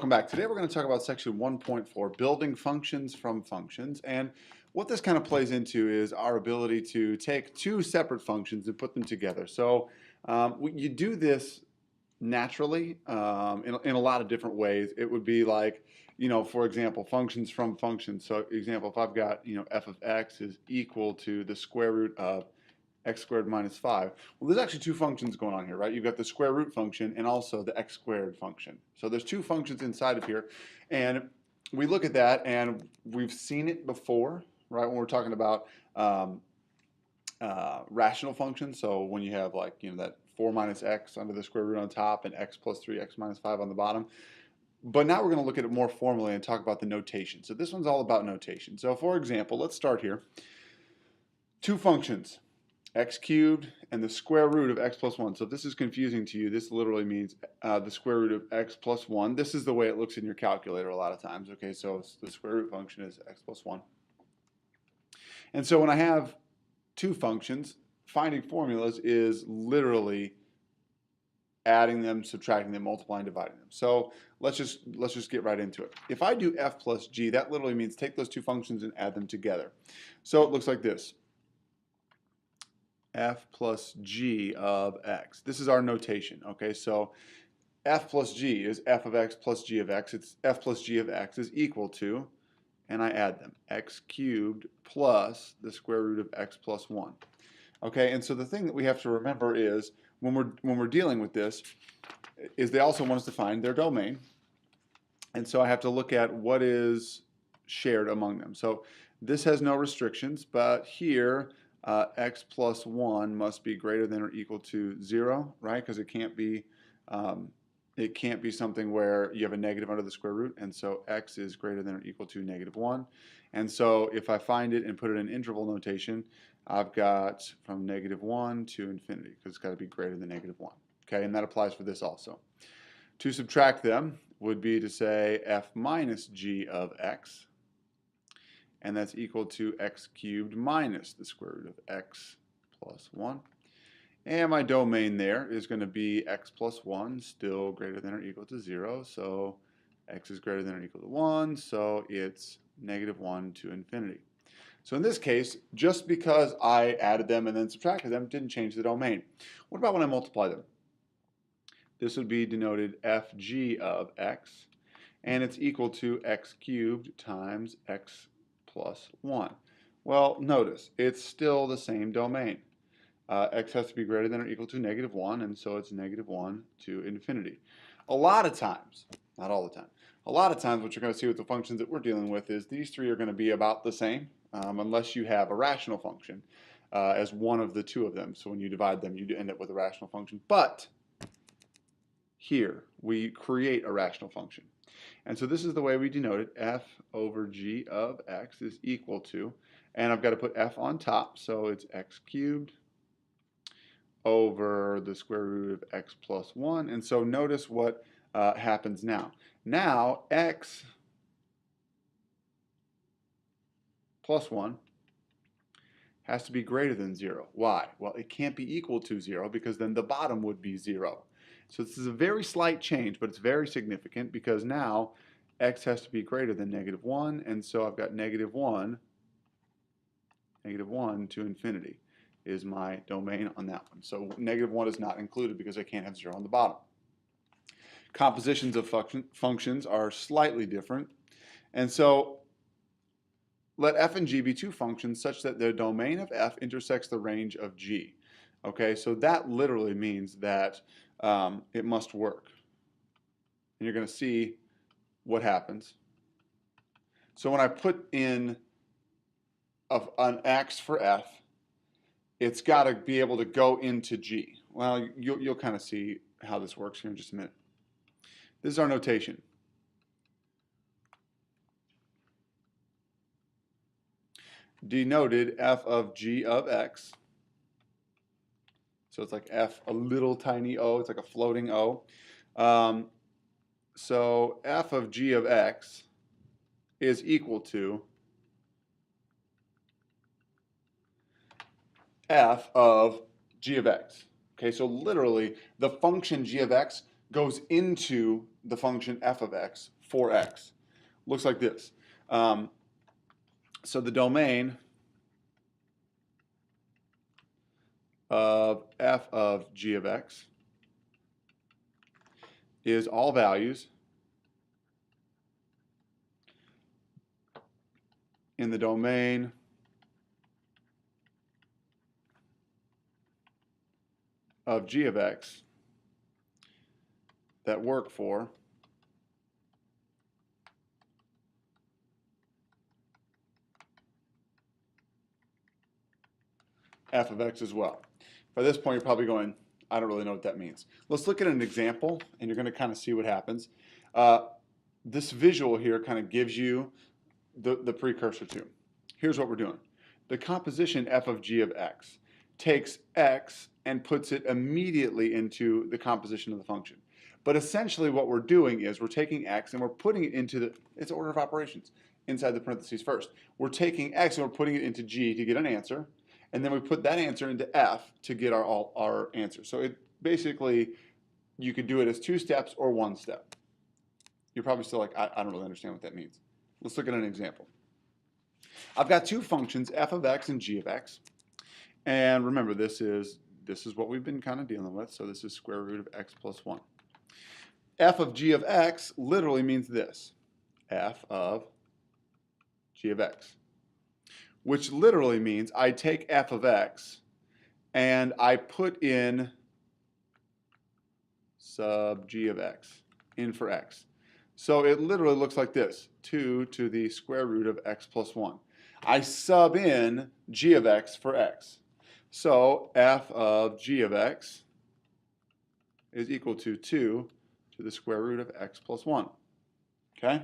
Welcome back. Today we're going to talk about section 1.4, building functions from functions. And what this kind of plays into is our ability to take two separate functions and put them together. So you do this naturally in a lot of different ways. It would be like, for example, functions from functions. So example, if I've got, f of x is equal to the square root of x squared minus 5. Well, there's actually two functions going on here, right? You've got the square root function and also the x squared function. So there's two functions inside of here. And we look at that and we've seen it before, right? When we're talking about rational functions. So when you have like, that 4 minus x under the square root on top and x plus 3x minus 5 on the bottom. But now we're going to look at it more formally and talk about the notation. So this one's all about notation. So for example, let's start here. Two functions, x cubed and the square root of x plus 1. So if this is confusing to you, this literally means the square root of x plus 1. This is the way it looks in your calculator a lot of times. Okay, so the square root function is x plus 1. And so when I have two functions, finding formulas is literally adding them, subtracting them, multiplying, dividing them. So let's just get right into it. If I do f plus g, that literally means take those two functions and add them together. So it looks like this. F plus g of x. This is our notation, okay? So f plus g is f of x plus g of x. It's f plus g of x is equal to, and I add them, x cubed plus the square root of x plus 1. Okay, and so the thing that we have to remember is when we're dealing with this is they also want us to find their domain. And so I have to look at what is shared among them. So this has no restrictions, but here x plus 1 must be greater than or equal to 0, right? Because it can't be something where you have a negative under the square root, and so x is greater than or equal to -1. And so if I find it and put it in interval notation, I've got from -1 to infinity, because it's got to be greater than -1. Okay, and that applies for this also. To subtract them would be to say f minus g of x, and that's equal to x cubed minus the square root of x plus 1. And my domain there is going to be x plus 1, still greater than or equal to 0. So x is greater than or equal to 1, so it's -1 to infinity. So in this case, just because I added them and then subtracted them didn't change the domain. What about when I multiply them? This would be denoted fg of x, and it's equal to x cubed times x plus 1. Well, notice, it's still the same domain. X has to be greater than or equal to -1, and so it's -1 to infinity. A lot of times, not all the time, a lot of times what you're going to see with the functions that we're dealing with is these three are going to be about the same, unless you have a rational function as one of the two of them. So when you divide them, you end up with a rational function. But here, we create a rational function. And so this is the way we denote it. F over g of x is equal to, and I've got to put f on top, so it's x cubed over the square root of x plus 1. And so notice what happens now. Now x plus 1 has to be greater than 0. Why? Well, it can't be equal to 0 because then the bottom would be 0. So this is a very slight change, but it's very significant because now x has to be greater than -1, and so I've got -1 to infinity is my domain on that one. So -1 is not included because I can't have 0 on the bottom. Compositions of functions are slightly different. And so let f and g be two functions such that the domain of f intersects the range of g. Okay, so that literally means that it must work. And you're going to see what happens. So when I put in an x for f, it's got to be able to go into g. Well, you'll kind of see how this works here in just a minute. This is our notation. Denoted f of g of x. So it's like f, a little tiny o. It's like a floating o. So f of g of x is equal to f of g of x. Okay, so literally the function g of x goes into the function f of x for x. Looks like this. So the domain of f of g of x is all values in the domain of g of x that work for f of x as well. By this point, you're probably going, I don't really know what that means. Let's look at an example, and you're going to kind of see what happens. This visual here kind of gives you the precursor to. Here's what we're doing. The composition f of g of x takes x and puts it immediately into the composition of the function. But essentially what we're doing is we're taking x and we're putting it into its order of operations inside the parentheses first. We're taking x and we're putting it into g to get an answer, and then we put that answer into f to get our answer. So it basically, you could do it as 2 steps or 1 step. You're probably still like, I don't really understand what that means. Let's look at an example. I've got 2 functions, f of x and g of x. And remember, this is what we've been kind of dealing with. So this is square root of x plus 1. F of g of x literally means this, f of g of x, which literally means I take f of x and I put in sub g of x in for x. So it literally looks like this, 2 to the square root of x plus 1. I sub in g of x for x. So f of g of x is equal to 2 to the square root of x plus 1. Okay?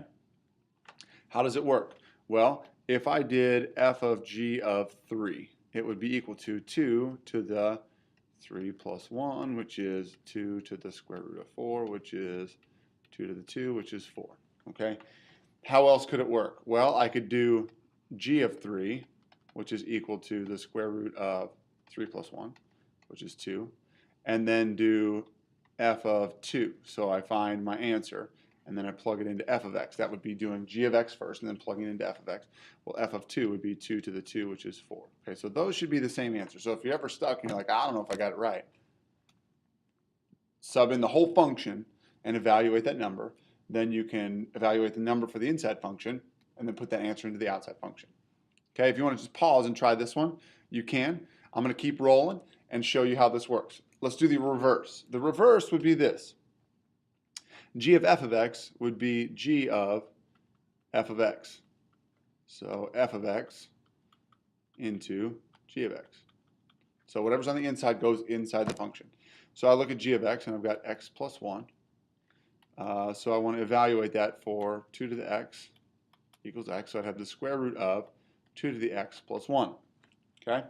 How does it work? Well, if I did f of g of 3, it would be equal to 2 to the 3 plus 1, which is 2 to the square root of 4, which is 2 to the 2, which is 4. Okay? How else could it work? Well, I could do g of 3, which is equal to the square root of 3 plus 1, which is 2, and then do f of 2. So I find my answer, and then I plug it into f of x. That would be doing g of x first, and then plugging it into f of x. Well, f of 2 would be 2 to the 2, which is 4. Okay, so those should be the same answer. So if you're ever stuck and you're like, I don't know if I got it right, sub in the whole function and evaluate that number. Then you can evaluate the number for the inside function, and then put that answer into the outside function. Okay, if you want to just pause and try this one, you can. I'm going to keep rolling and show you how this works. Let's do the reverse. The reverse would be this. G of f of x would be g of f of x. So f of x into g of x. So whatever's on the inside goes inside the function. So I look at g of x, and I've got x plus 1. So I want to evaluate that for 2 to the x equals x. So I'd have the square root of 2 to the x plus 1. Okay?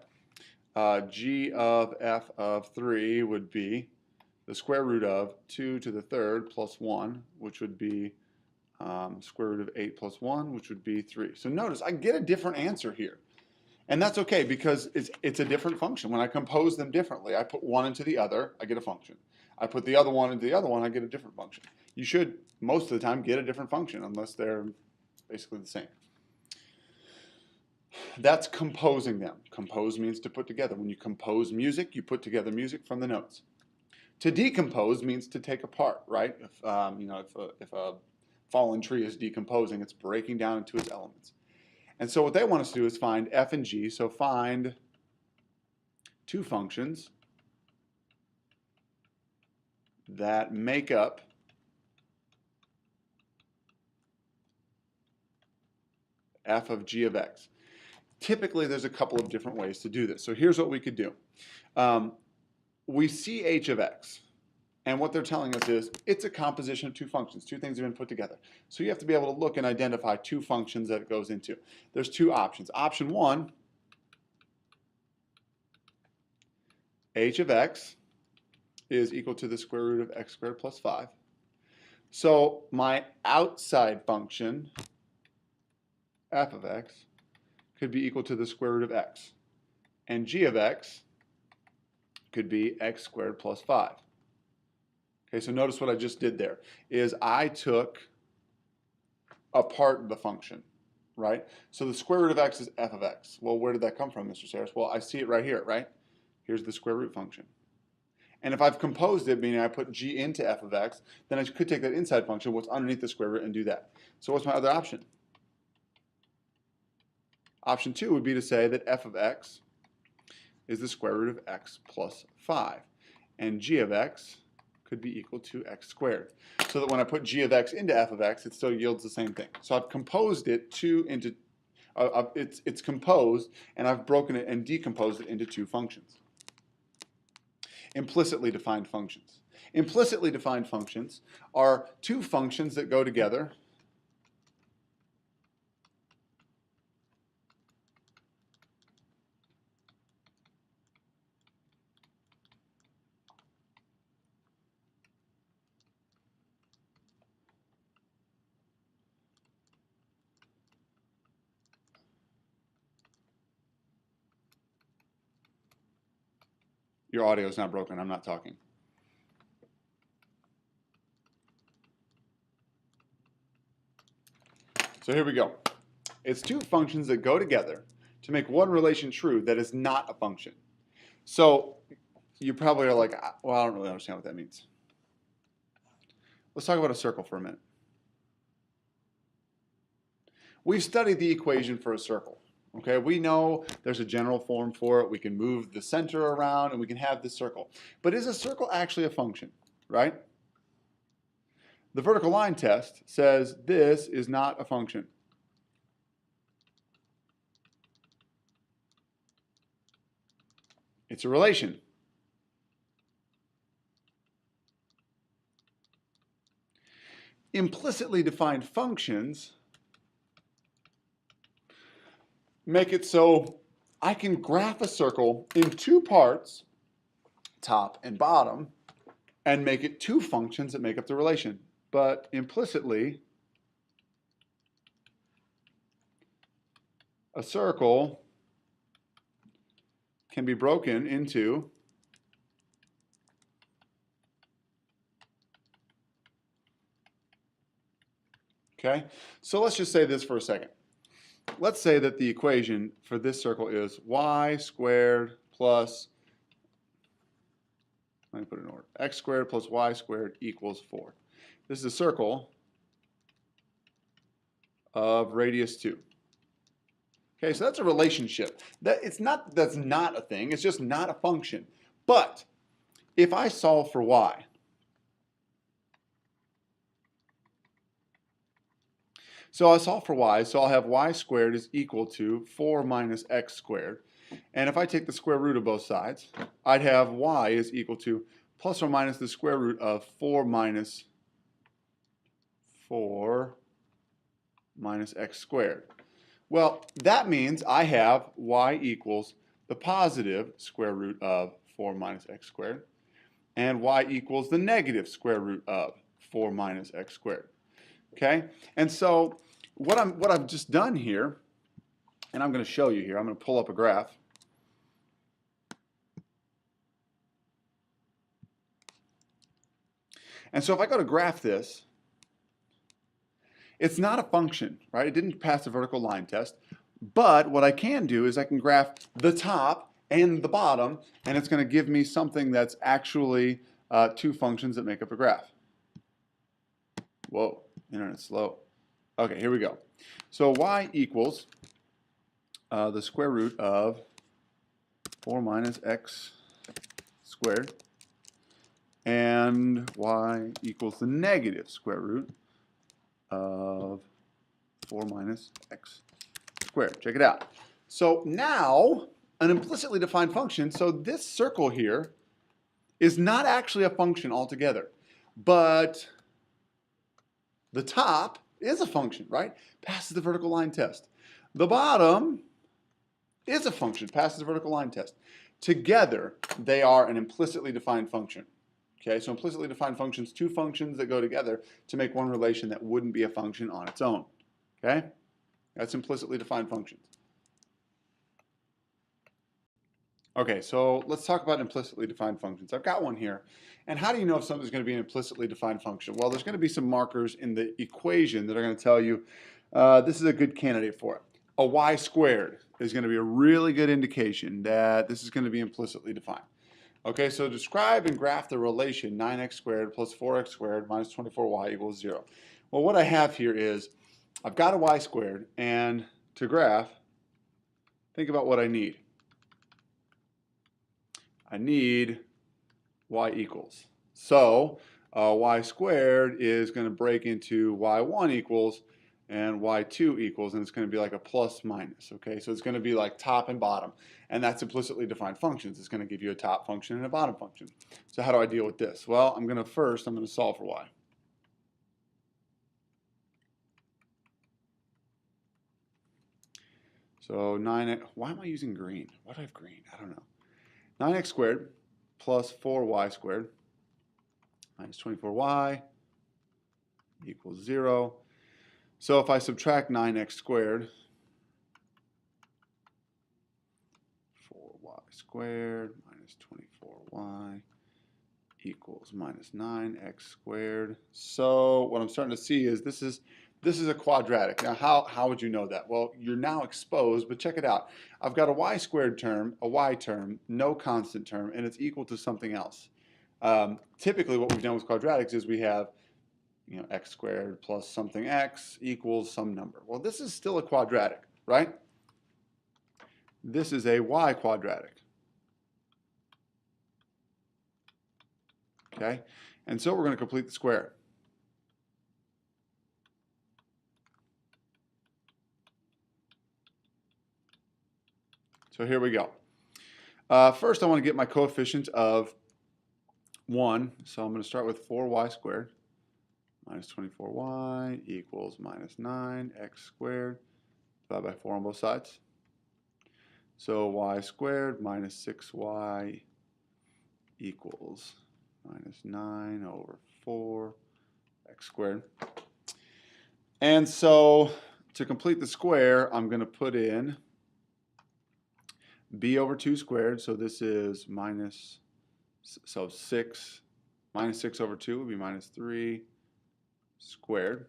G of f of 3 would be the square root of 2 to the 3rd plus 1, which would be square root of 8 plus 1, which would be 3. So notice I get a different answer here. And that's okay because it's a different function. When I compose them differently, I put one into the other, I get a function. I put the other one into the other one, I get a different function. You should, most of the time, get a different function unless they're basically the same. That's composing them. Compose means to put together. When you compose music, you put together music from the notes. To decompose means to take apart, right? If a fallen tree is decomposing, it's breaking down into its elements. And so what they want us to do is find f and g. So find 2 functions that make up f of g of x. Typically, there's a couple of different ways to do this. So here's what we could do. We see h of x. And what they're telling us is it's a composition of 2 functions. 2 things have been put together. So you have to be able to look and identify 2 functions that it goes into. There's 2 options. Option 1, h of x is equal to the square root of x squared plus 5. So my outside function, f of x, could be equal to the square root of x. And g of x could be x squared plus 5. Okay, so notice what I just did there is I took apart the function, right? So the square root of x is f of x. Well, where did that come from, Mr. Sayers? Well, I see it right here, right? Here's the square root function. And if I've composed it, meaning I put g into f of x, then I could take that inside function, what's underneath the square root, and do that. So what's my other option? Option 2 would be to say that f of x is the square root of x plus 5. And g of x could be equal to x squared. So that when I put g of x into f of x, it still yields the same thing. So I've composed it it's composed, and I've broken it and decomposed it into two functions. Implicitly defined functions. Implicitly defined functions are two functions that go together Your audio is not broken. I'm not talking. So here we go. It's two functions that go together to make one relation true that is not a function. So you probably are like, well, I don't really understand what that means. Let's talk about a circle for a minute. We've studied the equation for a circle. Okay, we know there's a general form for it. We can move the center around and we can have this circle. But is a circle actually a function, right? The vertical line test says this is not a function. It's a relation. Implicitly defined functions make it so I can graph a circle in two parts, top and bottom, and make it two functions that make up the relation. But implicitly, a circle can be broken into okay? So let's just say this for a second. Let's say that the equation for this circle is y squared plus, let me put it in order, x squared plus y squared equals 4. This is a circle of radius 2. Okay, so that's a relationship. That's not a thing, it's just not a function. But if I solve for y, so I'll solve for y, so I'll have y squared is equal to 4 minus x squared. And if I take the square root of both sides, I'd have y is equal to plus or minus the square root of 4 minus x squared. Well, that means I have y equals the positive square root of 4 minus x squared, and y equals the negative square root of 4 minus x squared. Okay, and so what I've just done here, and I'm going to show you here, I'm going to pull up a graph. And so if I go to graph this, it's not a function, right? It didn't pass the vertical line test. But what I can do is I can graph the top and the bottom, and it's going to give me something that's actually two functions that make up a graph. Whoa, internet's slow. Okay, here we go. So y equals the square root of 4 minus x squared, and y equals the negative square root of 4 minus x squared. Check it out. So now, an implicitly defined function, so this circle here is not actually a function altogether, but the top is a function, right? Passes the vertical line test. The bottom is a function, passes the vertical line test. Together, they are an implicitly defined function. Okay, so implicitly defined functions, two functions that go together to make one relation that wouldn't be a function on its own. Okay, that's implicitly defined functions. Okay, so let's talk about implicitly defined functions. I've got one here. And how do you know if something's going to be an implicitly defined function? Well, there's going to be some markers in the equation that are going to tell you this is a good candidate for it. A y squared is going to be a really good indication that this is going to be implicitly defined. Okay, so describe and graph the relation 9x squared plus 4x squared minus 24y equals 0. Well, what I have here is I've got a y squared, and to graph, think about what I need. I need y equals. So y squared is going to break into y1 equals and y2 equals, and it's going to be like a plus minus. Okay, so it's going to be like top and bottom, and that's implicitly defined functions. It's going to give you a top function and a bottom function. So how do I deal with this? Well, I'm going to solve for y. So 9x, why am I using green? Why do I have green? I don't know. 9x squared plus 4y squared minus 24y equals 0. So if I subtract 9x squared, 4y squared minus 24y equals minus 9x squared. So what I'm starting to see is this is a quadratic. Now how would you know that? Well, you're now exposed, but check it out. I've got a y squared term, a y term, no constant term, and it's equal to something else. Typically what we've done with quadratics is we have x squared plus something x equals some number. Well, this is still a quadratic, right? This is a y quadratic. Okay? And so we're going to complete the square. So here we go. First, I want to get my coefficient of 1. So I'm going to start with 4y squared minus 24y equals minus 9x squared divided by 4 on both sides. So y squared minus 6y equals minus 9 over 4 x squared. And so to complete the square, I'm going to put in b over 2 squared. So this is minus 6 over 2 would be minus 3 squared.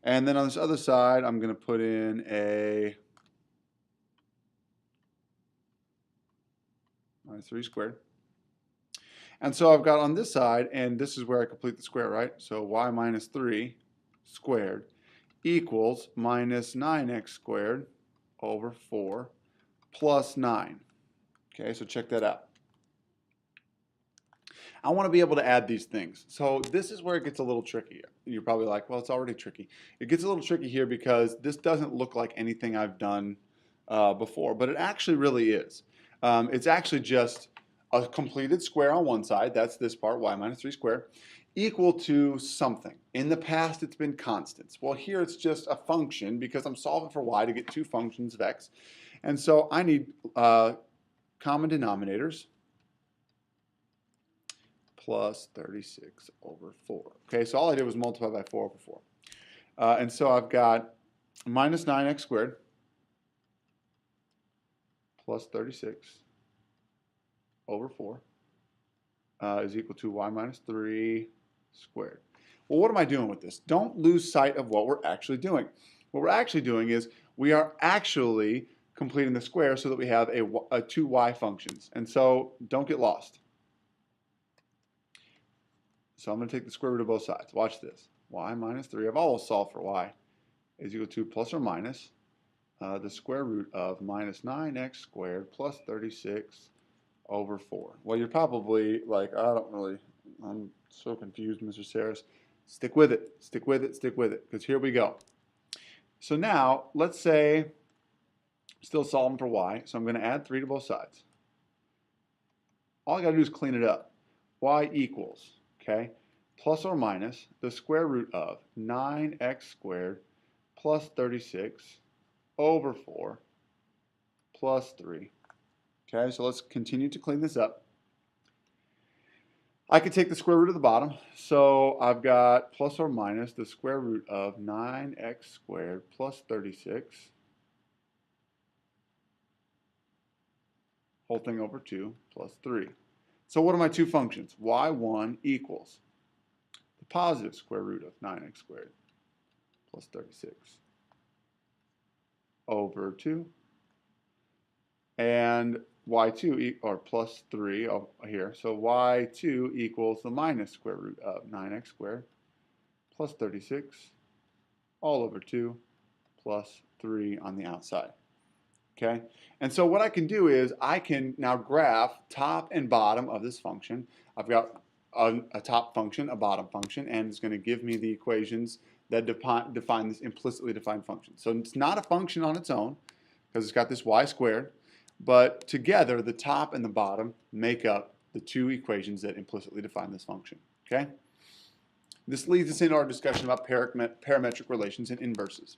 And then on this other side, I'm going to put in a minus 3 squared. And so I've got on this side, and this is where I complete the square, right? So y minus 3 squared equals minus 9x squared over 4 plus 9. Okay, so check that out. I want to be able to add these things. So this is where it gets a little tricky. You're probably like, well, it's already tricky. It gets a little tricky here because this doesn't look like anything I've done before, but it actually really is. It's actually just a completed square on one side, that's this part, y minus 3 squared, equal to something. In the past, it's been constants. Well, here it's just a function because I'm solving for y to get two functions of x. And so I need common denominators plus 36 over 4. Okay, so all I did was multiply by 4 over 4. And so I've got minus 9x squared plus 36 over 4 is equal to y minus 3 squared. Well, what am I doing with this? Don't lose sight of what we're actually doing. What we're actually doing is we are actually completing the square so that we have two y functions. And so don't get lost. So I'm going to take the square root of both sides. Watch this. Y minus 3, I've always solved for y, is equal to plus or minus the square root of minus 9x squared plus 36 over 4. Well, you're probably like, I'm so confused, Mr. Saris. Stick with it, stick with it, stick with it, because here we go. So now, let's say, still solving for y, so I'm going to add 3 to both sides. All I got to do is clean it up. Y equals, okay, plus or minus the square root of 9x squared plus 36 over 4 plus 3. Okay, so let's continue to clean this up. I could take the square root of the bottom, so I've got plus or minus the square root of 9x squared plus 36 whole thing over 2 plus 3. So what are my two functions? y1 equals the positive square root of 9x squared plus 36 over 2, and y2 or plus 3 here. So y2 equals the minus square root of 9x squared plus 36 all over 2 plus 3 on the outside. Okay, and so what I can do is I can now graph top and bottom of this function. I've got a top function, a bottom function, and it's going to give me the equations that define this implicitly defined function. So it's not a function on its own because it's got this y squared, but together the top and the bottom make up the two equations that implicitly define this function. Okay, this leads us into our discussion about parametric relations and inverses.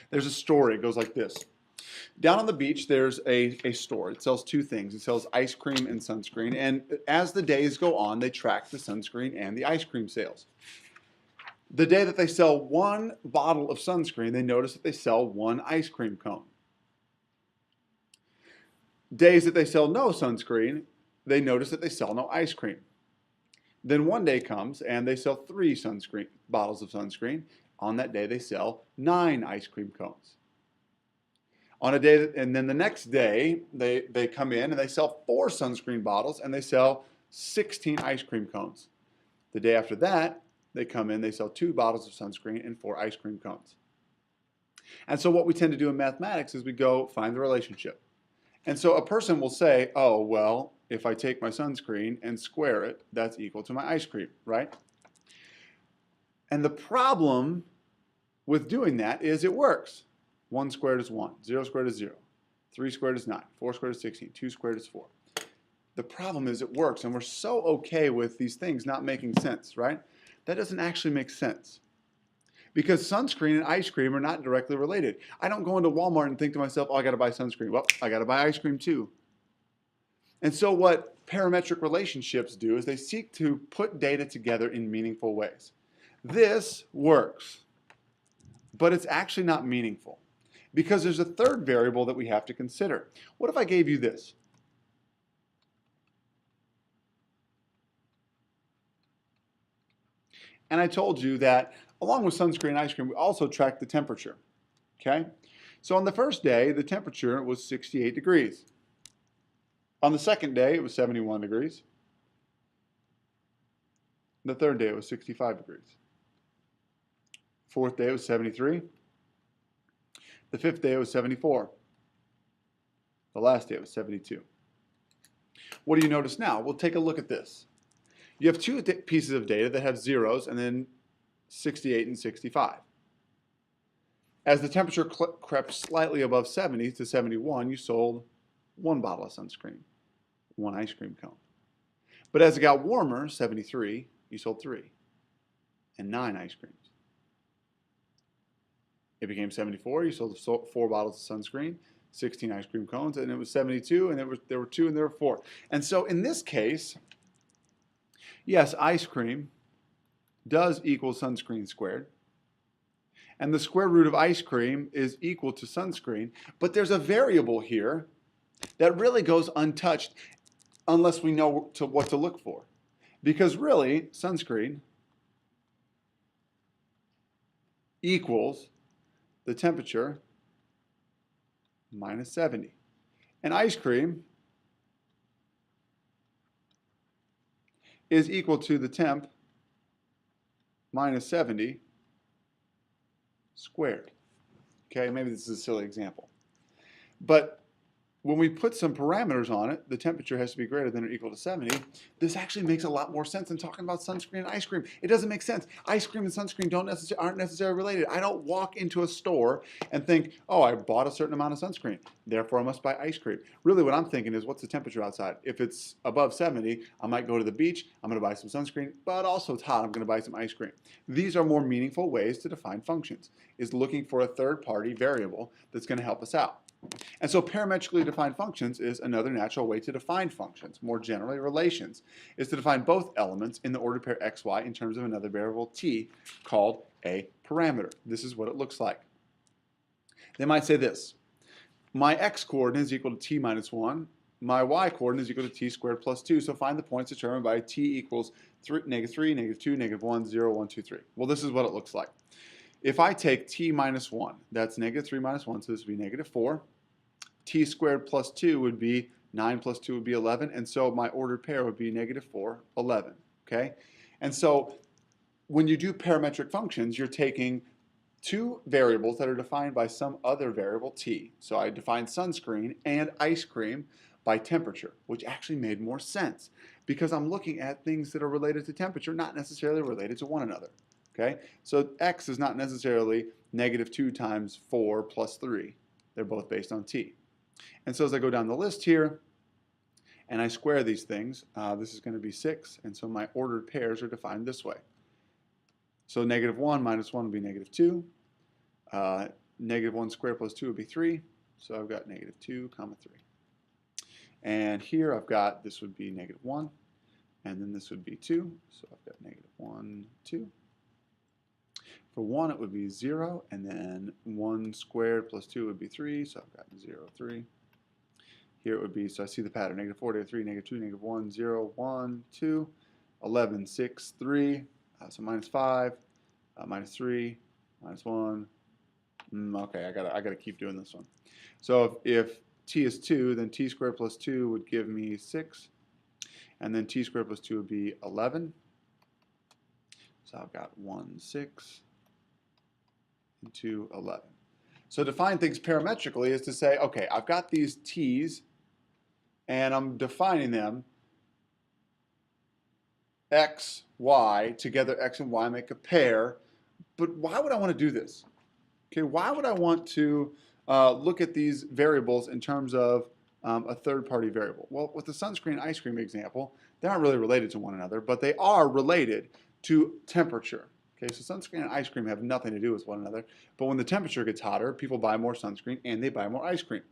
There's a story. It goes like this. Down on the beach, there's a store. It sells two things. It sells ice cream and sunscreen. And as the days go on, they track the sunscreen and the ice cream sales. The day that they sell one bottle of sunscreen, they notice that they sell one ice cream cone. Days that they sell no sunscreen, they notice that they sell no ice cream. Then one day comes and they sell 3 bottles of sunscreen. On that day, they sell 9 ice cream cones. On a day, and then the next day, they come in and they sell 4 sunscreen bottles and they sell 16 ice cream cones. The day after that, they come in, they sell 2 bottles of sunscreen and 4 ice cream cones. And so what we tend to do in mathematics is we go find the relationship. And so a person will say, oh, well, if I take my sunscreen and square it, that's equal to my ice cream, right? And the problem with doing that is it works. 1 squared is 1, 0 squared is 0, 3 squared is 9, 4 squared is 16, 2 squared is 4. The problem is it works, and we're so okay with these things not making sense, right? That doesn't actually make sense. Because sunscreen and ice cream are not directly related. I don't go into Walmart and think to myself, oh, I got to buy sunscreen. Well, I got to buy ice cream too. And so what parametric relationships do is they seek to put data together in meaningful ways. This works, but it's actually not meaningful. Because there's a third variable that we have to consider. What if I gave you this? And I told you that along with sunscreen and ice cream, we also track the temperature. Okay? So on the first day, the temperature was 68 degrees. On the second day, it was 71 degrees. The third day, it was 65 degrees. Fourth day, it was 73. The fifth day, it was 74. The last day, it was 72. What do you notice now? We'll take a look at this. You have 2 pieces of data that have zeros and then 68 and 65. As the temperature crept slightly above 70 to 71, you sold 1 bottle of sunscreen, 1 ice cream cone. But as it got warmer, 73, you sold 3 and 9 ice creams. It became 74, you sold 4 bottles of sunscreen, 16 ice cream cones, and it was 72, and there were 2 and there were 4. And so in this case, yes, ice cream does equal sunscreen squared. And the square root of ice cream is equal to sunscreen, but there's a variable here that really goes untouched unless we know what to look for. Because really, sunscreen equals the temperature minus 70. And ice cream is equal to the temp minus 70 squared. Okay, maybe this is a silly example. But when we put some parameters on it, the temperature has to be greater than or equal to 70. This actually makes a lot more sense than talking about sunscreen and ice cream. It doesn't make sense. Ice cream and sunscreen aren't necessarily related. I don't walk into a store and think, oh, I bought a certain amount of sunscreen, therefore I must buy ice cream. Really what I'm thinking is, what's the temperature outside? If it's above 70, I might go to the beach, I'm going to buy some sunscreen, but also it's hot, I'm going to buy some ice cream. These are more meaningful ways to define functions, is looking for a third-party variable that's going to help us out. And so parametrically defined functions is another natural way to define functions. More generally, relations is to define both elements in the ordered pair x, y in terms of another variable t called a parameter. This is what it looks like. They might say this: my x coordinate is equal to t minus 1 my y coordinate is equal to t squared plus 2. So find the points determined by t equals -3, -2, -1, 0, 1, 2, 3. Well, this is what it looks like. If I take t minus 1, that's -3 minus 1, so this would be -4. T squared plus 2 would be 9 plus 2 would be 11, and so my ordered pair would be -4, 11. Okay? And so when you do parametric functions, you're taking two variables that are defined by some other variable t. So I defined sunscreen and ice cream by temperature, which actually made more sense because I'm looking at things that are related to temperature, not necessarily related to one another. Okay? So x is not necessarily -2 times 4 plus 3. They're both based on t. And so as I go down the list here and I square these things, this is going to be 6, and so my ordered pairs are defined this way. So -1 minus 1 would be -2. -1 squared plus 2 would be 3. So I've got -2, 3. And here I've got, this would be -1. And then this would be 2. So I've got -1, 2. For 1 it would be 0. And then 1 squared plus 2 would be 3. So I've got 0, 3. Here it would be, so I see the pattern, -4, -3, -2, -1, 0, 1, 2, 11, 6, 3. So -5, -3, -1. Okay, I gotta keep doing this one. So if t is 2, then t squared plus 2 would give me 6. And then t squared plus 2 would be 11. So I've got 1, 6, and 2, 11. So to define things parametrically is to say, okay, I've got these t's, and I'm defining them x, y, together x and y make a pair. But why would I want to do this? Okay, why would I want to look at these variables in terms of a third-party variable? Well, with the sunscreen ice cream example, they aren't really related to one another, but they are related to temperature. Okay, so sunscreen and ice cream have nothing to do with one another, but when the temperature gets hotter, people buy more sunscreen and they buy more ice cream.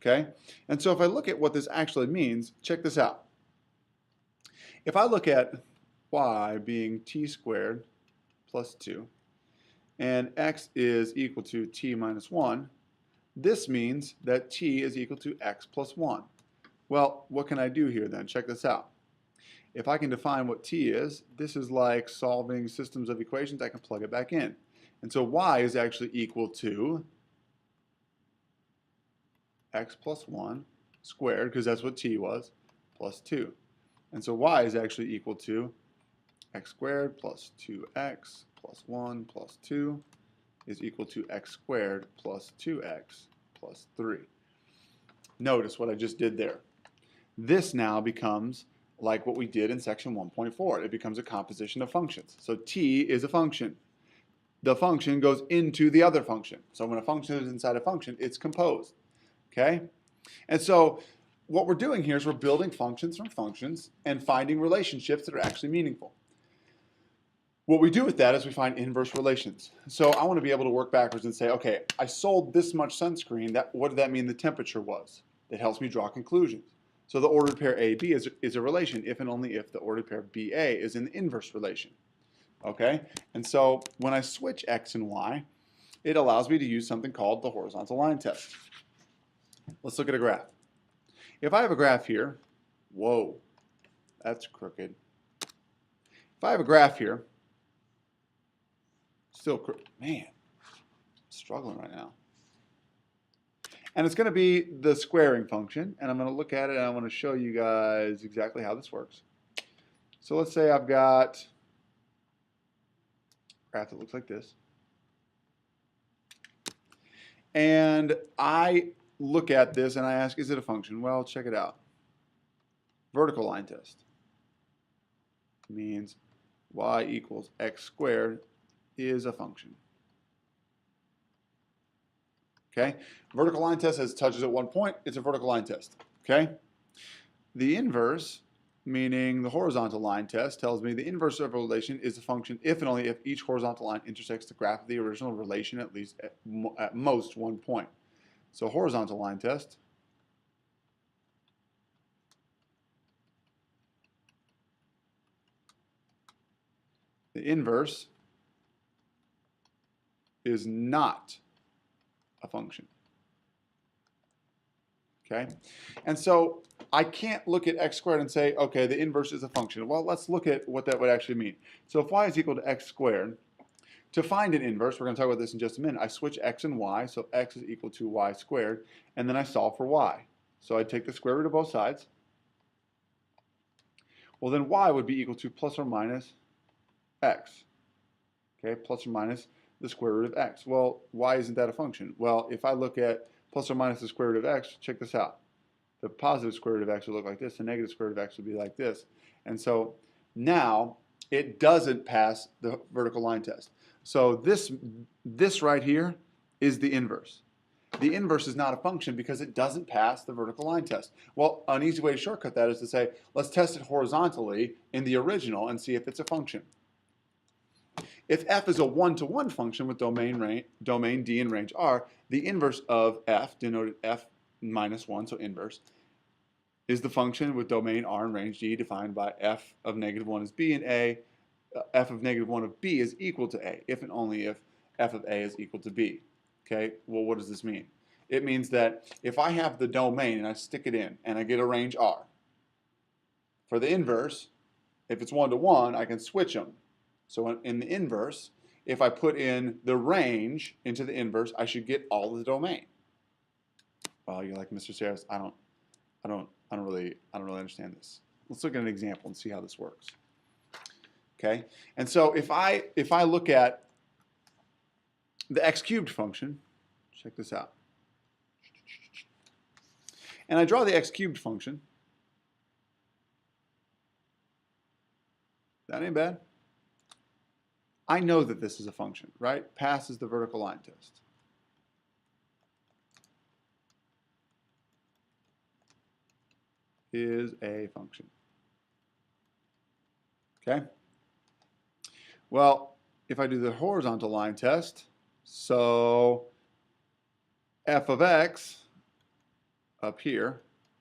Okay, and so if I look at what this actually means, check this out. If I look at y being t squared plus 2, and x is equal to t minus 1, this means that t is equal to x plus 1. Well, what can I do here then? Check this out. If I can define what t is, this is like solving systems of equations. I can plug it back in. And so y is actually equal to x plus 1 squared, because that's what t was, plus 2. And so y is actually equal to x squared plus 2x plus 1 plus 2 is equal to x squared plus 2x plus 3. Notice what I just did there. This now becomes like what we did in section 1.4. It becomes a composition of functions. So t is a function. The function goes into the other function. So when a function is inside a function, it's composed. Okay? And so what we're doing here is we're building functions from functions and finding relationships that are actually meaningful. What we do with that is we find inverse relations. So I want to be able to work backwards and say, okay, I sold this much sunscreen. What did that mean the temperature was? It helps me draw conclusions. So the ordered pair AB is a relation if and only if the ordered pair BA is in the inverse relation. Okay? And so when I switch X and Y, it allows me to use something called the horizontal line test. Let's look at a graph. If I have a graph here, whoa, that's crooked. If I have a graph here, still crooked, man, I'm struggling right now. And it's going to be the squaring function, and I'm going to look at it and I want to show you guys exactly how this works. So let's say I've got a graph that looks like this. And I look at this and I ask, is it a function? Well, check it out. Vertical line test means y equals x squared is a function. Okay? Vertical line test says touches at one point, it's a vertical line test. Okay? The inverse, meaning the horizontal line test, tells me the inverse of a relation is a function if and only if each horizontal line intersects the graph of the original relation at least at most one point. So horizontal line test the inverse is not a function. Okay, and so I can't look at x squared and say, okay, the inverse is a function. Well, let's look at what that would actually mean. So if y is equal to x squared, to find an inverse, we're going to talk about this in just a minute, I switch x and y, so x is equal to y squared, and then I solve for y. So I take the square root of both sides. Well, then y would be equal to plus or minus x. Okay, plus or minus the square root of x. Well, why isn't that a function? Well, if I look at plus or minus the square root of x, check this out. The positive square root of x would look like this, the negative square root of x would be like this. And so now it doesn't pass the vertical line test. So this right here is the inverse. The inverse is not a function because it doesn't pass the vertical line test. Well, an easy way to shortcut that is to say, let's test it horizontally in the original and see if it's a function. If f is a one-to-one function with domain D and range R, the inverse of f, denoted f minus 1, so inverse, is the function with domain R and range D defined by f of negative 1 is b and a, f of negative 1 of b is equal to a, if and only if f of a is equal to b. Okay, well, what does this mean? It means that if I have the domain and I stick it in and I get a range R, for the inverse, if it's one-to-one, I can switch them. So in the inverse, if I put in the range into the inverse, I should get all of the domain. Well, you're like, Mr. Sayers, I don't really understand this. Let's look at an example and see how this works. Okay, and so if I look at the x cubed function, check this out, and I draw the x cubed function, that ain't bad. I know that this is a function, right? Passes the vertical line test. Is a function. Okay? Well, if I do the horizontal line test, so f of x up here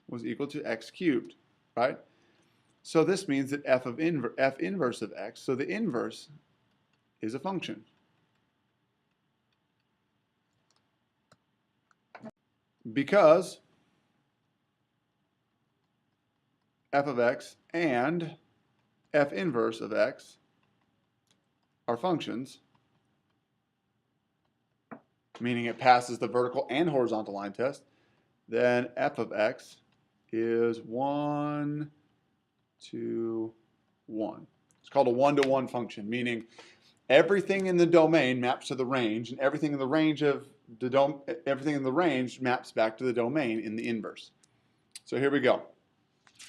was equal to x cubed, right? So this means that f inverse of x, so the inverse is a function. Because f of x and f inverse of x are functions, meaning it passes the vertical and horizontal line test, then f of x is 1 to 1. It's called a one-to-one function, meaning everything in the domain maps to the range, and everything in the range maps back to the domain in the inverse. So here we go.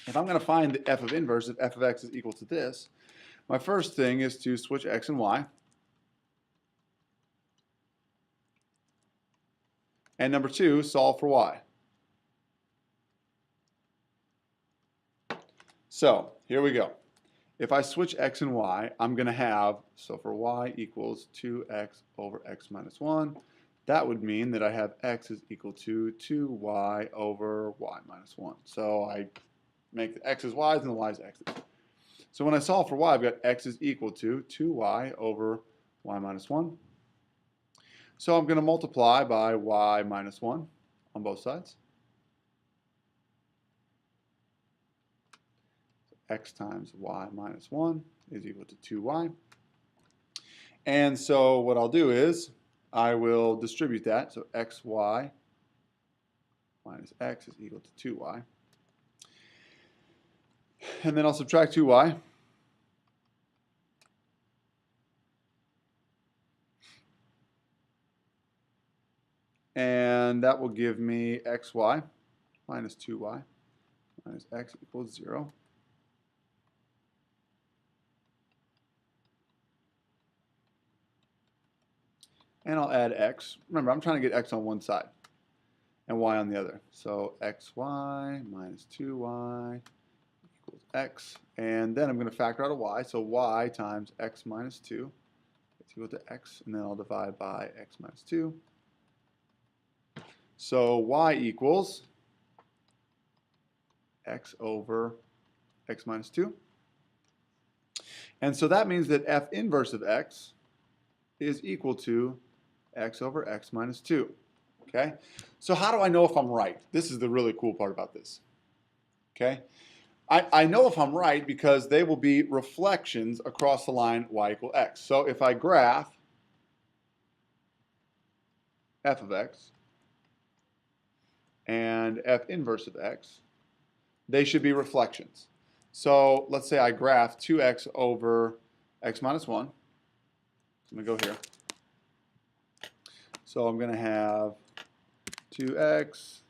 If I'm going to find the f of inverse, if f of x is equal to this, my first thing is to switch x and y. And number two, solve for y. So here we go. If I switch x and y, I'm going to have, so for y equals 2x over x minus 1, that would mean that I have x is equal to 2y over y minus 1. So I make the x's y's and the y's x's. So when I solve for y, I've got x is equal to 2y over y minus 1. So I'm going to multiply by y minus 1 on both sides. X times y minus 1 is equal to 2y. And so what I'll do is I will distribute that. So xy minus x is equal to 2y. And then I'll subtract 2y. And that will give me xy minus 2y minus x equals 0. And I'll add x. Remember, I'm trying to get x on one side and y on the other. So xy minus 2y equals x. And then I'm going to factor out a y. So y times x minus 2 is equal to x. And then I'll divide by x minus 2. So y equals x over x minus 2. And so that means that f inverse of x is equal to x over x minus 2. Okay? So how do I know if I'm right? This is the really cool part about this. Okay? I know if I'm right because they will be reflections across the line y equal x. So if I graph f of x and f inverse of x, they should be reflections. So let's say I graph 2x over x minus 1. I'm going to go here. So I'm going to have 2x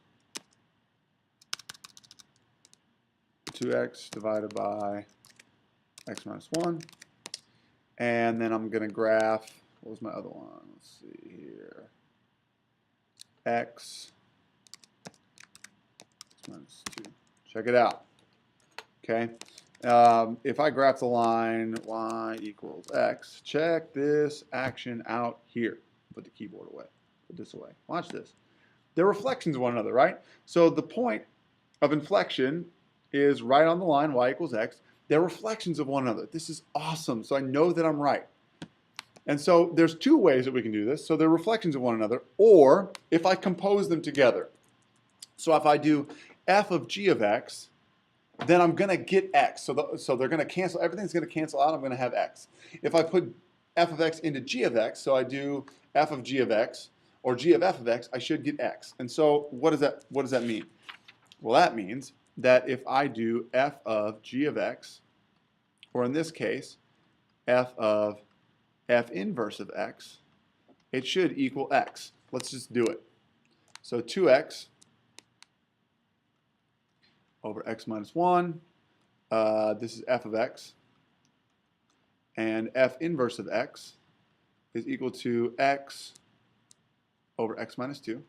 divided by x minus 1. And then I'm going to graph, what was my other one? Let's see here. X minus 2. Check it out. Okay. If I graph the line y equals x, check this action out here. Put the keyboard away. Put this away. Watch this. They're reflections of one another, right? So the point of inflection is right on the line y equals x. They're reflections of one another. This is awesome. So I know that I'm right. And so there's two ways that we can do this. So they're reflections of one another, or if I compose them together. So if I do f of g of x, then I'm going to get x. So they're going to cancel. Everything's going to cancel out. I'm going to have x. If I put f of x into g of x, so I do f of g of x or g of f of x, I should get x. And so what does that mean? Well, that means that if I do f of g of x, or in this case, f of f inverse of x, it should equal x. Let's just do it. So 2x over x minus 1. This is f of x. And f inverse of x is equal to x over x minus 2.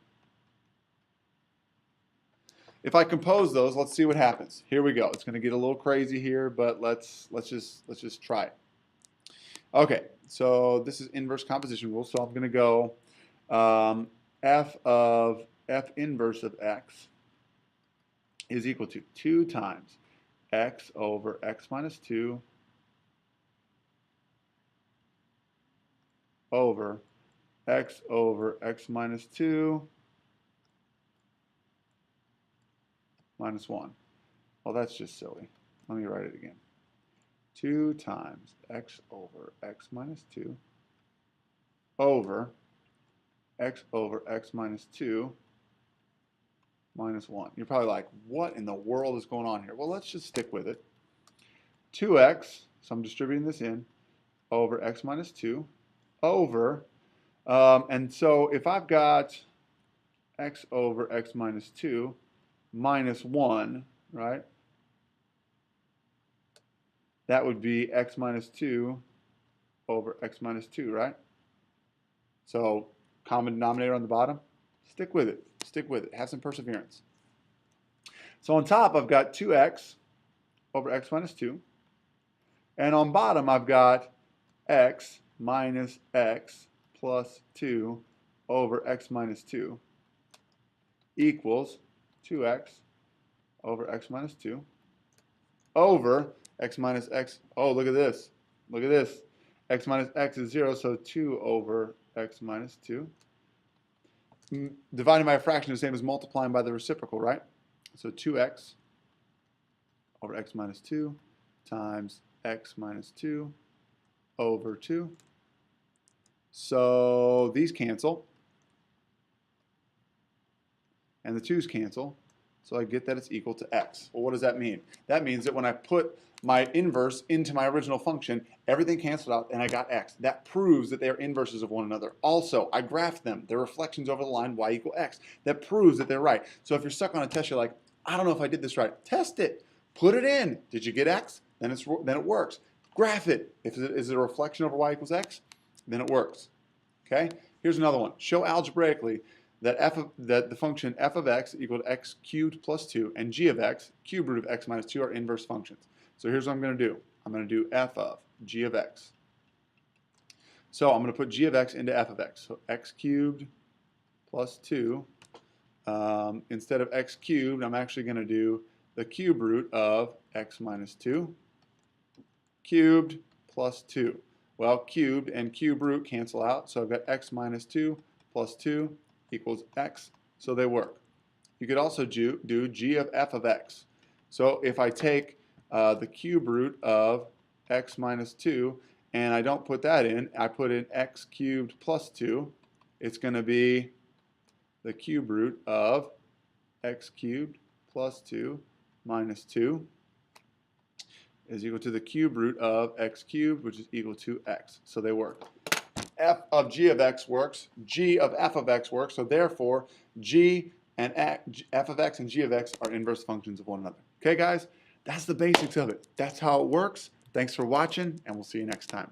If I compose those, let's see what happens. Here we go. It's going to get a little crazy here, but let's just try it. Okay, so this is inverse composition rule. So I'm going to go f of f inverse of x is equal to 2 times x over x minus 2 over x minus 2 minus 1. Well, that's just silly. Let me write it again. 2 times x over x minus 2 over x minus 2 minus 1. You're probably like, what in the world is going on here? Well, let's just stick with it. 2x, so I'm distributing this in, over x minus 2 over, and so if I've got x over x minus 2 minus 1, right? That would be x minus 2 over x minus 2, right? So common denominator on the bottom, stick with it. Stick with it. Have some perseverance. So on top, I've got 2x over x minus 2. And on bottom, I've got x minus x plus 2 over x minus 2 equals 2x over x minus 2 over x minus x. Oh, look at this. Look at this. X minus x is 0, so 2 over x minus 2. Dividing by a fraction is the same as multiplying by the reciprocal, right? So 2x over x minus 2 times x minus 2 over 2. So these cancel. And the 2's cancel. So I get that it's equal to x. Well, what does that mean? That means that when I put my inverse into my original function, everything canceled out and I got x. That proves that they are inverses of one another. Also, I graphed them. They're reflections over the line y equal x. That proves that they're right. So if you're stuck on a test, you're like, I don't know if I did this right. Test it. Put it in. Did you get x? Then it works. Graph it. If it is a reflection over y equals x, then it works. Okay? Here's another one. Show algebraically that the function f of x equal to x cubed plus 2 and g of x, cube root of x minus 2, are inverse functions. So here's what I'm going to do. I'm going to do f of g of x. So I'm going to put g of x into f of x. So x cubed plus 2. Instead of x cubed, I'm actually going to do the cube root of x minus 2 cubed plus 2. Well, cubed and cube root cancel out, so I've got x minus 2 plus 2 equals x, so they work. You could also do g of f of x. So if I take the cube root of x minus 2 and I don't put that in, I put in x cubed plus 2, it's going to be the cube root of x cubed plus 2 minus 2 is equal to the cube root of x cubed, which is equal to x. So they work. F of g of x works, g of f of x works, so therefore g and f of x and g of x are inverse functions of one another. Okay, guys? That's the basics of it. That's how it works. Thanks for watching, and we'll see you next time.